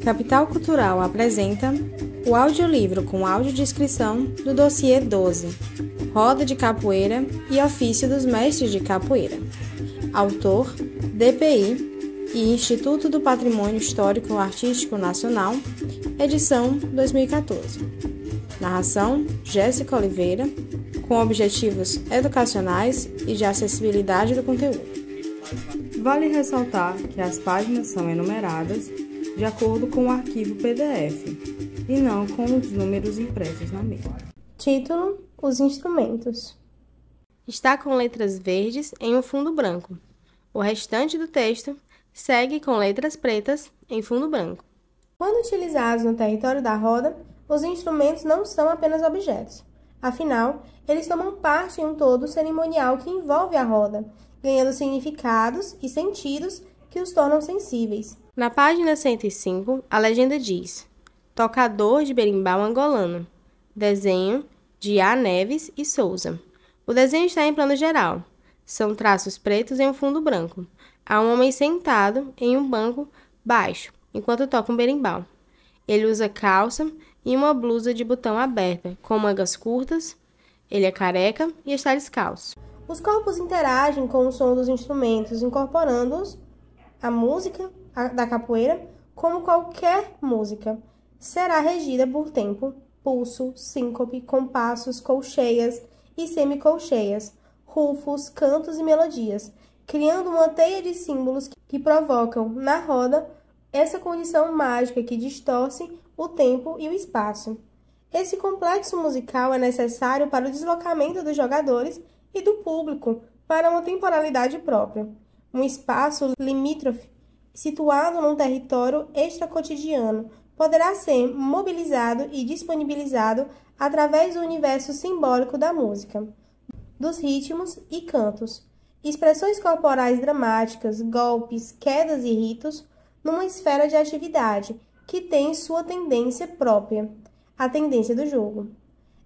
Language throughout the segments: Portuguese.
Capital Cultural apresenta o audiolivro com audiodescrição do dossiê 12, Roda de Capoeira e Ofício dos Mestres de Capoeira. Autor, DPI e Instituto do Patrimônio Histórico Artístico Nacional, edição 2014. Narração, Jéssica Oliveira, com objetivos educacionais e de acessibilidade do conteúdo. Vale ressaltar que as páginas são enumeradas de acordo com o arquivo PDF e não com os números impressos na mesa. Título: Os instrumentos. Está com letras verdes em um fundo branco. O restante do texto segue com letras pretas em fundo branco. Quando utilizados no território da roda, os instrumentos não são apenas objetos. Afinal, eles tomam parte em um todo cerimonial que envolve a roda, ganhando significados e sentidos que os tornam sensíveis. Na página 105, a legenda diz: Tocador de berimbau angolano. Desenho de A. Neves e Souza. O desenho está em plano geral. São traços pretos em um fundo branco. Há um homem sentado em um banco baixo, enquanto toca um berimbau. Ele usa calça e uma blusa de botão aberta, com mangas curtas. Ele é careca e está descalço. Os corpos interagem com o som dos instrumentos, incorporando-os à música da capoeira, como qualquer música. Será regida por tempo, pulso, síncope, compassos, colcheias e semicolcheias, rufos, cantos e melodias, criando uma teia de símbolos que provocam, na roda, essa condição mágica que distorce o tempo e o espaço. Esse complexo musical é necessário para o deslocamento dos jogadores e do público para uma temporalidade própria, um espaço limítrofe situado num território extracotidiano poderá ser mobilizado e disponibilizado através do universo simbólico da música, dos ritmos e cantos, expressões corporais dramáticas, golpes, quedas e ritos, numa esfera de atividade que tem sua tendência própria, a tendência do jogo.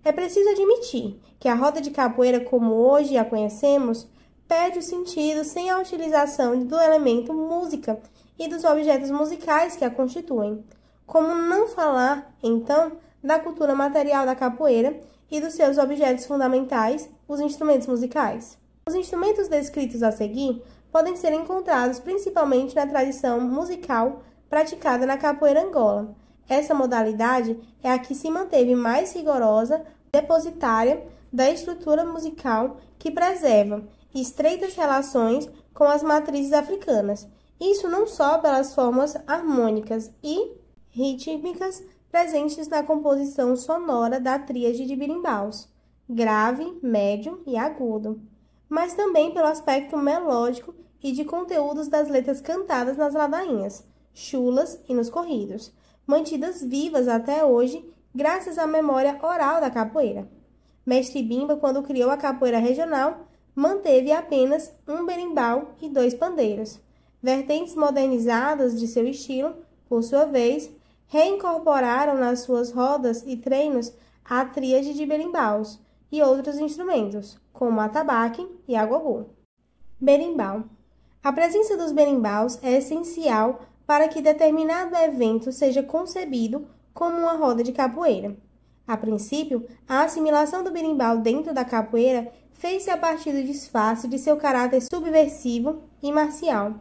É preciso admitir que a roda de capoeira, como hoje a conhecemos, perde o sentido sem a utilização do elemento música e dos objetos musicais que a constituem. Como não falar, então, da cultura material da capoeira e dos seus objetos fundamentais, os instrumentos musicais? Os instrumentos descritos a seguir podem ser encontrados principalmente na tradição musical praticada na capoeira Angola. Essa modalidade é a que se manteve mais rigorosa, depositária da estrutura musical que preserva estreitas relações com as matrizes africanas. Isso não só pelas formas harmônicas e rítmicas presentes na composição sonora da tríade de berimbaus, grave, médio e agudo, mas também pelo aspecto melódico e de conteúdos das letras cantadas nas ladainhas, chulas e nos corridos, mantidas vivas até hoje graças à memória oral da capoeira. Mestre Bimba, quando criou a capoeira regional, manteve apenas um berimbau e 2 pandeiros. Vertentes modernizadas de seu estilo, por sua vez, reincorporaram nas suas rodas e treinos a tríade de berimbaus e outros instrumentos, como atabaque e agogô. Berimbau. A presença dos berimbaus é essencial para que determinado evento seja concebido como uma roda de capoeira. A princípio, a assimilação do berimbau dentro da capoeira fez-se a partir do disfarce de seu caráter subversivo e marcial,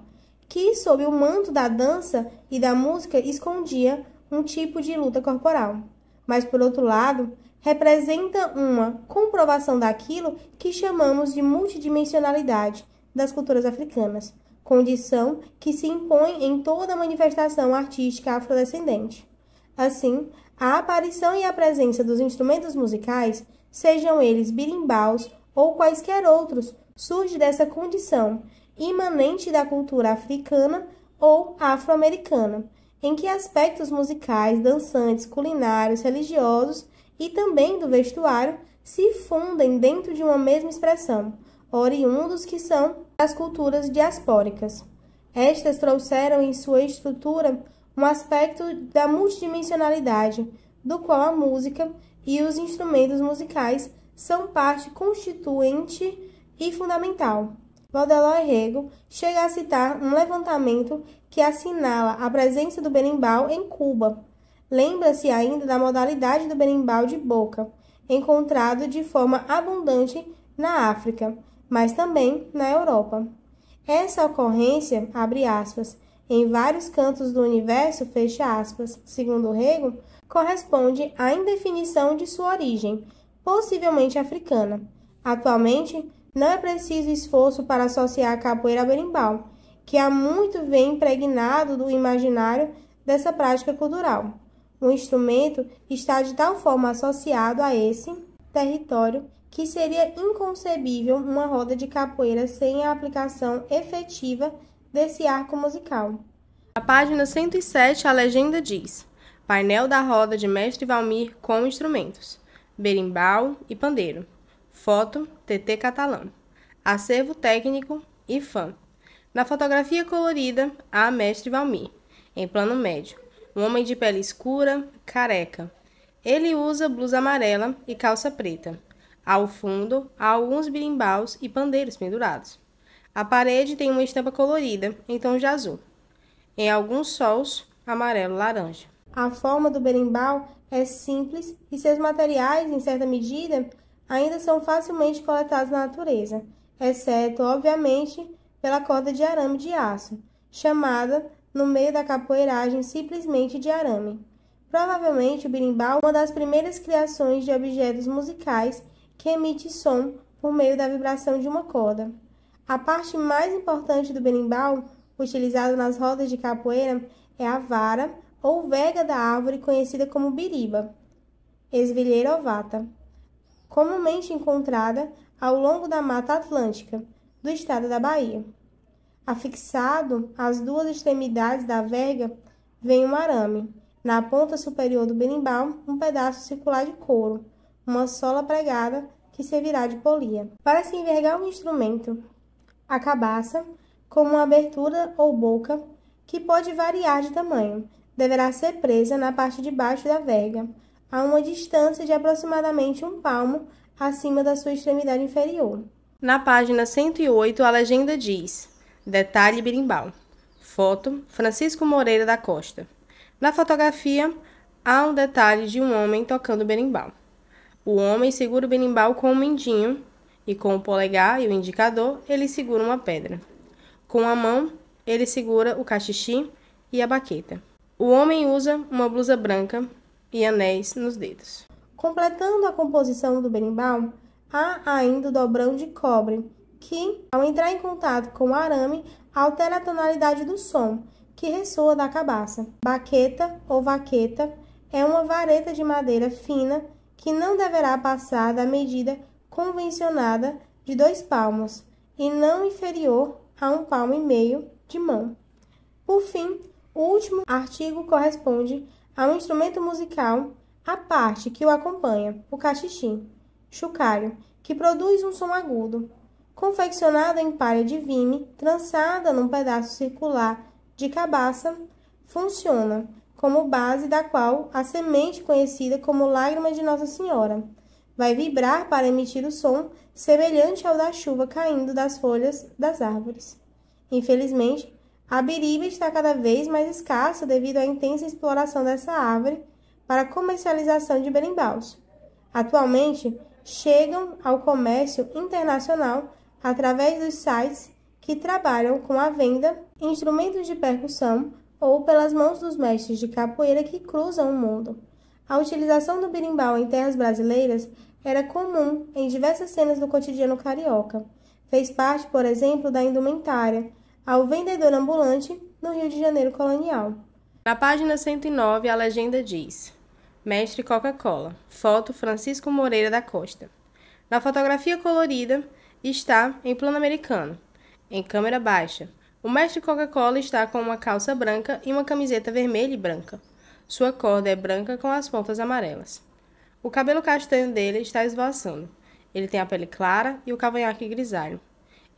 que, sob o manto da dança e da música, escondia um tipo de luta corporal. Mas, por outro lado, representa uma comprovação daquilo que chamamos de multidimensionalidade das culturas africanas, condição que se impõe em toda manifestação artística afrodescendente. Assim, a aparição e a presença dos instrumentos musicais, sejam eles birimbaus ou quaisquer outros, surge dessa condição imanente da cultura africana ou afro-americana, em que aspectos musicais, dançantes, culinários, religiosos e também do vestuário se fundem dentro de uma mesma expressão, oriundos que são as culturas diaspóricas. Estas trouxeram em sua estrutura um aspecto da multidimensionalidade, do qual a música e os instrumentos musicais são parte constituinte e fundamental. Baudelaire Rego chega a citar um levantamento que assinala a presença do berimbau em Cuba. Lembra-se ainda da modalidade do berimbau de boca, encontrado de forma abundante na África, mas também na Europa. Essa ocorrência, abre aspas, em vários cantos do universo, fecha aspas, segundo Rego, corresponde à indefinição de sua origem, possivelmente africana. Atualmente, não é preciso esforço para associar a capoeira ao berimbau, que há muito vem impregnado do imaginário dessa prática cultural. O instrumento está de tal forma associado a esse território que seria inconcebível uma roda de capoeira sem a aplicação efetiva desse arco musical. Na página 107, a legenda diz: painel da roda de Mestre Valmir com instrumentos, berimbau e pandeiro. Foto, TT Catalã. Acervo técnico, IFAM. Na fotografia colorida, há Mestre Valmir, em plano médio. Um homem de pele escura, careca. Ele usa blusa amarela e calça preta. Ao fundo, há alguns berimbaus e pandeiros pendurados. A parede tem uma estampa colorida, em tom de azul. Em alguns sols, amarelo-laranja. A forma do berimbau é simples e seus materiais, em certa medida, ainda são facilmente coletados na natureza, exceto, obviamente, pela corda de arame de aço, chamada, no meio da capoeiragem, simplesmente de arame. Provavelmente, o berimbau é uma das primeiras criações de objetos musicais que emite som por meio da vibração de uma corda. A parte mais importante do berimbau, utilizado nas rodas de capoeira, é a vara ou verga da árvore conhecida como biriba, Esvilheira ovata, comumente encontrada ao longo da Mata Atlântica, do estado da Bahia. Afixado às duas extremidades da verga vem um arame. Na ponta superior do berimbau, um pedaço circular de couro, uma sola pregada que servirá de polia. Para se envergar o instrumento, a cabaça, como uma abertura ou boca, que pode variar de tamanho, deverá ser presa na parte de baixo da verga, a uma distância de aproximadamente 1 palmo acima da sua extremidade inferior. Na página 108, a legenda diz: detalhe berimbau. Foto, Francisco Moreira da Costa. Na fotografia, há um detalhe de um homem tocando berimbau. O homem segura o berimbau com o mindinho e com o polegar e o indicador ele segura uma pedra. Com a mão, ele segura o cachixi e a baqueta. O homem usa uma blusa branca e anéis nos dedos. Completando a composição do berimbau, há ainda o dobrão de cobre, que, ao entrar em contato com o arame, altera a tonalidade do som, que ressoa da cabaça. Baqueta ou vaqueta é uma vareta de madeira fina que não deverá passar da medida convencionada de 2 palmos e não inferior a 1,5 palmo de mão. Por fim, o último artigo corresponde a um instrumento musical à parte que o acompanha, o cachixi, chocalho, que produz um som agudo. Confeccionado em palha de vime, trançada num pedaço circular de cabaça, funciona como base da qual a semente conhecida como lágrima de Nossa Senhora vai vibrar para emitir o som semelhante ao da chuva caindo das folhas das árvores. Infelizmente, a biriba está cada vez mais escassa devido à intensa exploração dessa árvore para a comercialização de berimbaus. Atualmente, chegam ao comércio internacional através dos sites que trabalham com a venda de instrumentos de percussão ou pelas mãos dos mestres de capoeira que cruzam o mundo. A utilização do berimbau em terras brasileiras era comum em diversas cenas do cotidiano carioca. Fez parte, por exemplo, da indumentária, ao vendedor ambulante no Rio de Janeiro colonial. Na página 109, a legenda diz: Mestre Coca-Cola. Foto, Francisco Moreira da Costa. Na fotografia colorida, está em plano americano, em câmera baixa. O mestre Coca-Cola está com uma calça branca e uma camiseta vermelha e branca. Sua corda é branca com as pontas amarelas. O cabelo castanho dele está esvoaçando. Ele tem a pele clara e o cavanhaque grisalho.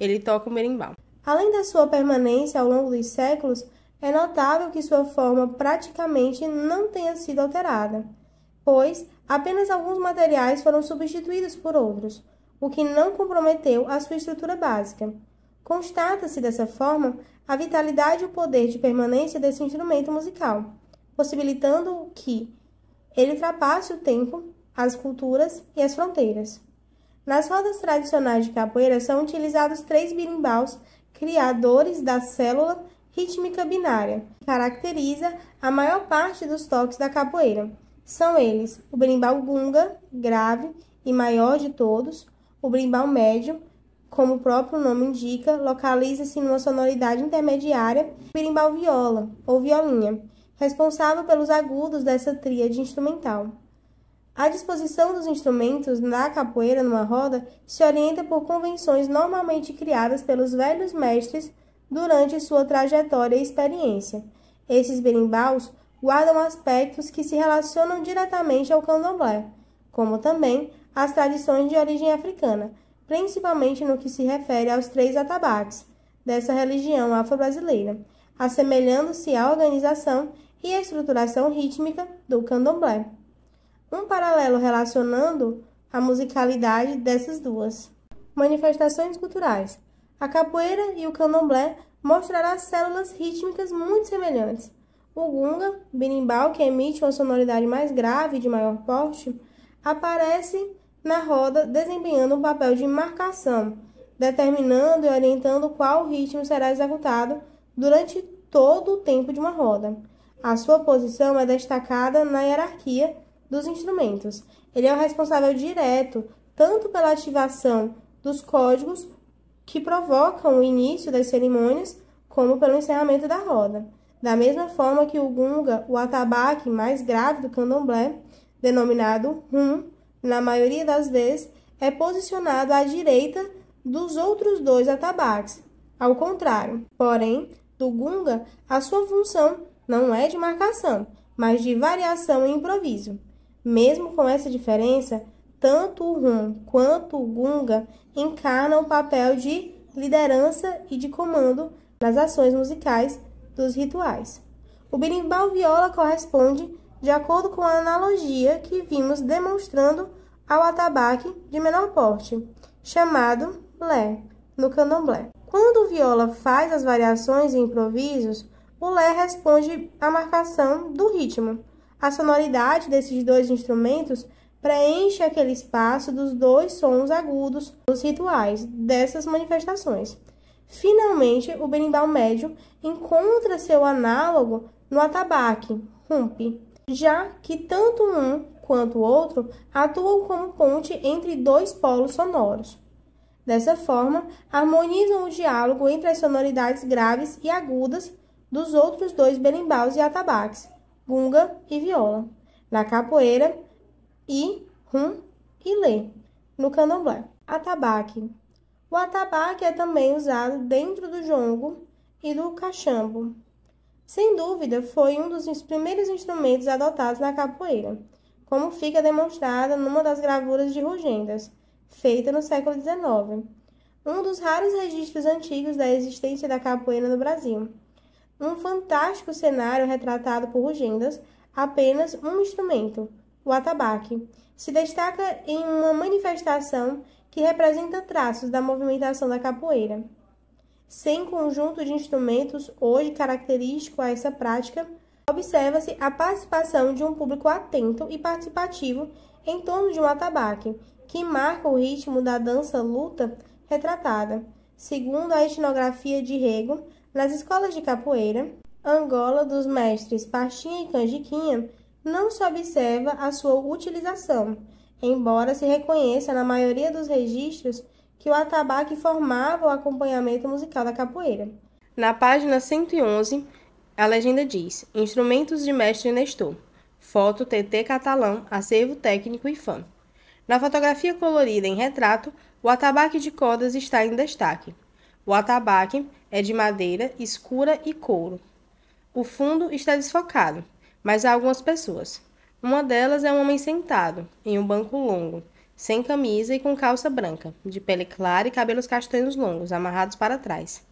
Ele toca o berimbau. Além da sua permanência ao longo dos séculos, é notável que sua forma praticamente não tenha sido alterada, pois apenas alguns materiais foram substituídos por outros, o que não comprometeu a sua estrutura básica. Constata-se dessa forma a vitalidade e o poder de permanência desse instrumento musical, possibilitando que ele ultrapasse o tempo, as culturas e as fronteiras. Nas rodas tradicionais de capoeira são utilizados 3 birimbaus, criadores da célula rítmica binária, que caracteriza a maior parte dos toques da capoeira. São eles o berimbau gunga, grave e maior de todos, o berimbau médio, como o próprio nome indica, localiza-se numa sonoridade intermediária, o berimbau viola, ou violinha, responsável pelos agudos dessa tríade instrumental. A disposição dos instrumentos na capoeira numa roda se orienta por convenções normalmente criadas pelos velhos mestres durante sua trajetória e experiência. Esses berimbaus guardam aspectos que se relacionam diretamente ao candomblé, como também às tradições de origem africana, principalmente no que se refere aos 3 atabaques dessa religião afro-brasileira, assemelhando-se à organização e à estruturação rítmica do candomblé. Um paralelo relacionando a musicalidade dessas duas. Manifestações culturais. A capoeira e o candomblé mostrarão células rítmicas muito semelhantes. O gunga, berimbau, que emite uma sonoridade mais grave e de maior porte, aparece na roda desempenhando um papel de marcação, determinando e orientando qual ritmo será executado durante todo o tempo de uma roda. A sua posição é destacada na hierarquia dos instrumentos. Ele é o responsável direto tanto pela ativação dos códigos que provocam o início das cerimônias, como pelo encerramento da roda. Da mesma forma que o gunga, o atabaque mais grave do candomblé, denominado rum, na maioria das vezes, é posicionado à direita dos outros 2 atabaques. Ao contrário, porém, do gunga, a sua função não é de marcação, mas de variação e improviso. Mesmo com essa diferença, tanto o rum quanto o gunga encarnam o papel de liderança e de comando nas ações musicais dos rituais. O berimbau viola corresponde de acordo com a analogia que vimos demonstrando ao atabaque de menor porte, chamado lé, no candomblé. Quando o viola faz as variações e improvisos, o lé responde à marcação do ritmo. A sonoridade desses 2 instrumentos preenche aquele espaço dos 2 sons agudos dos rituais dessas manifestações. Finalmente, o berimbau médio encontra seu análogo no atabaque, rumpi, já que tanto um quanto o outro atuam como ponte entre 2 polos sonoros. Dessa forma, harmonizam o diálogo entre as sonoridades graves e agudas dos outros 2 berimbaus e atabaques, gunga e viola, na capoeira, e rum e lê, no candomblé. Atabaque. O atabaque é também usado dentro do jongo e do cachambo. Sem dúvida, foi um dos primeiros instrumentos adotados na capoeira, como fica demonstrado numa das gravuras de Rugendas, feita no século XIX, um dos raros registros antigos da existência da capoeira no Brasil. Um fantástico cenário retratado por Rugendas, apenas um instrumento, o atabaque, se destaca em uma manifestação que representa traços da movimentação da capoeira. Sem conjunto de instrumentos hoje característico a essa prática, observa-se a participação de um público atento e participativo em torno de um atabaque, que marca o ritmo da dança-luta retratada. Segundo a etnografia de Rego, nas escolas de capoeira, Angola dos mestres Pachinha e Canjiquinha, não se observa a sua utilização, embora se reconheça na maioria dos registros que o atabaque formava o acompanhamento musical da capoeira. Na página 111, a legenda diz: Instrumentos de mestre Nestor. Foto TT Catalão, acervo técnico e fã. Na fotografia colorida em retrato, o atabaque de cordas está em destaque. O atabaque é de madeira escura e couro. O fundo está desfocado, mas há algumas pessoas. Uma delas é um homem sentado, em um banco longo, sem camisa e com calça branca, de pele clara e cabelos castanhos longos, amarrados para trás.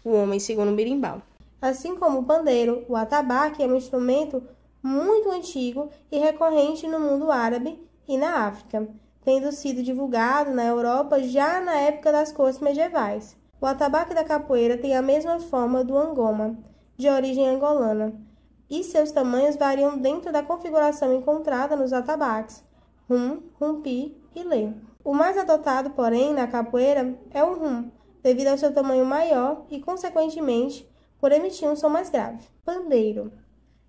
O homem segura um berimbau. Assim como o pandeiro, o atabaque é um instrumento muito antigo e recorrente no mundo árabe e na África, tendo sido divulgado na Europa já na época das cortes medievais. O atabaque da capoeira tem a mesma forma do angoma, de origem angolana, e seus tamanhos variam dentro da configuração encontrada nos atabaques, rum, rumpi e lê. O mais adotado, porém, na capoeira é o rum, devido ao seu tamanho maior e, consequentemente, por emitir um som mais grave. Pandeiro.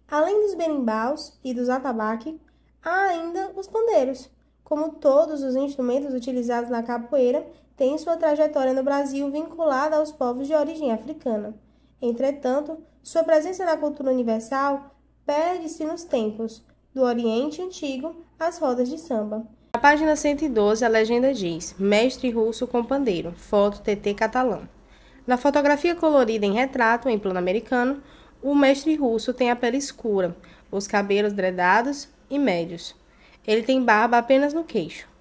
Além dos berimbaus e dos atabaque, há ainda os pandeiros. Como todos os instrumentos utilizados na capoeira, têm sua trajetória no Brasil vinculada aos povos de origem africana. Entretanto, sua presença na cultura universal perde-se nos tempos, do Oriente Antigo às rodas de samba. Na página 112, a legenda diz: Mestre russo com pandeiro, foto TT Catalã. Na fotografia colorida em retrato, em plano americano, o mestre russo tem a pele escura, os cabelos dredados e médios. Ele tem barba apenas no queixo.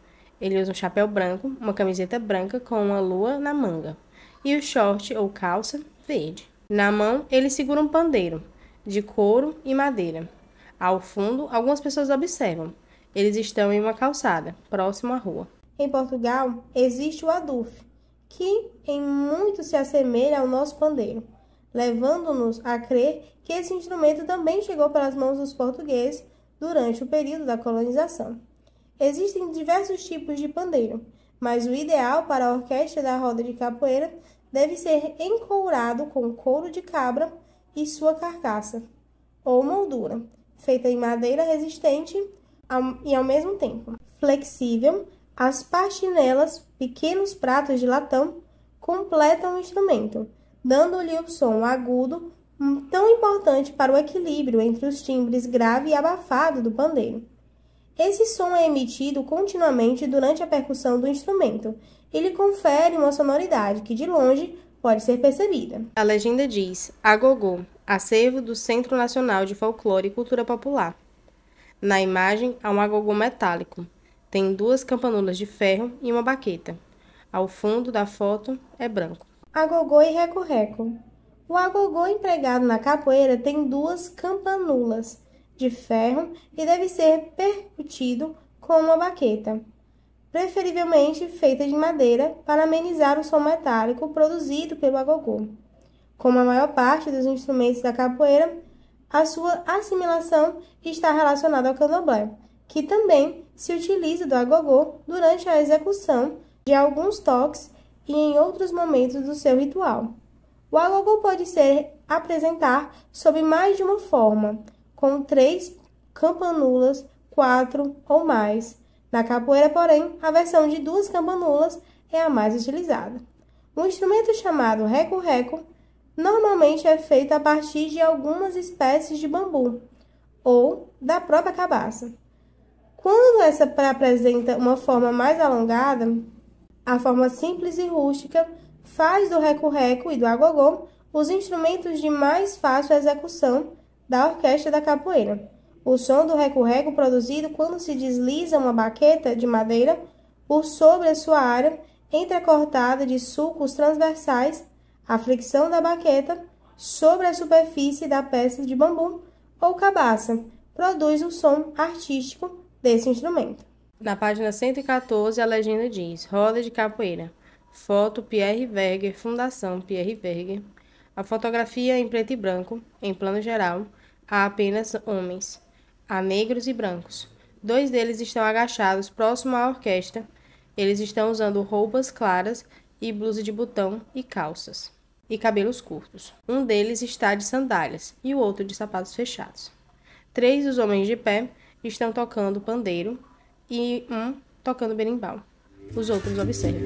Ele usa um chapéu branco, uma camiseta branca com uma lua na manga e o short ou calça verde. Na mão, ele segura um pandeiro, de couro e madeira. Ao fundo, algumas pessoas observam. Eles estão em uma calçada, próximo à rua. Em Portugal, existe o adufe, que em muito se assemelha ao nosso pandeiro, levando-nos a crer que esse instrumento também chegou pelas mãos dos portugueses durante o período da colonização. Existem diversos tipos de pandeiro, mas o ideal para a orquestra da roda de capoeira deve ser encourado com couro de cabra e sua carcaça, ou moldura, feita em madeira resistente e ao mesmo tempo flexível. As pastinelas, pequenos pratos de latão, completam o instrumento, dando-lhe o som agudo tão importante para o equilíbrio entre os timbres grave e abafado do pandeiro. Esse som é emitido continuamente durante a percussão do instrumento e lhe confere uma sonoridade que, de longe, pode ser percebida. A legenda diz: Agogô, acervo do Centro Nacional de Folclore e Cultura Popular. Na imagem, há um agogô metálico. Tem 2 campanulas de ferro e uma baqueta. Ao fundo da foto é branco. Agogô e reco-reco. O agogô empregado na capoeira tem 2 campanulas de ferro e deve ser percutido com uma baqueta, preferivelmente feita de madeira, para amenizar o som metálico produzido pelo agogô. Como a maior parte dos instrumentos da capoeira, a sua assimilação está relacionada ao candomblé, que também se utiliza do agogô durante a execução de alguns toques e em outros momentos do seu ritual. O agogô pode ser apresentar sob mais de uma forma, com 3 campanulas, 4 ou mais. Na capoeira, porém, a versão de 2 campanulas é a mais utilizada. O instrumento chamado reco-reco normalmente é feito a partir de algumas espécies de bambu ou da própria cabaça. Quando essa apresenta uma forma mais alongada, a forma simples e rústica faz do reco-reco e do agogô os instrumentos de mais fácil execução da orquestra da capoeira. O som do reco-reco produzido quando se desliza uma baqueta de madeira por sobre a sua área entrecortada de sulcos transversais, a fricção da baqueta sobre a superfície da peça de bambu ou cabaça produz o som artístico desse instrumento. Na página 114, a legenda diz: Roda de capoeira. Foto Pierre Verger, Fundação Pierre Verger. A fotografia em preto e branco, em plano geral, há apenas homens. Há negros e brancos. 2 deles estão agachados próximo à orquestra. Eles estão usando roupas claras e blusa de botão e calças, e cabelos curtos. Um deles está de sandálias e o outro de sapatos fechados. 3 dos homens de pé estão tocando pandeiro e um tocando berimbau. Os outros observam.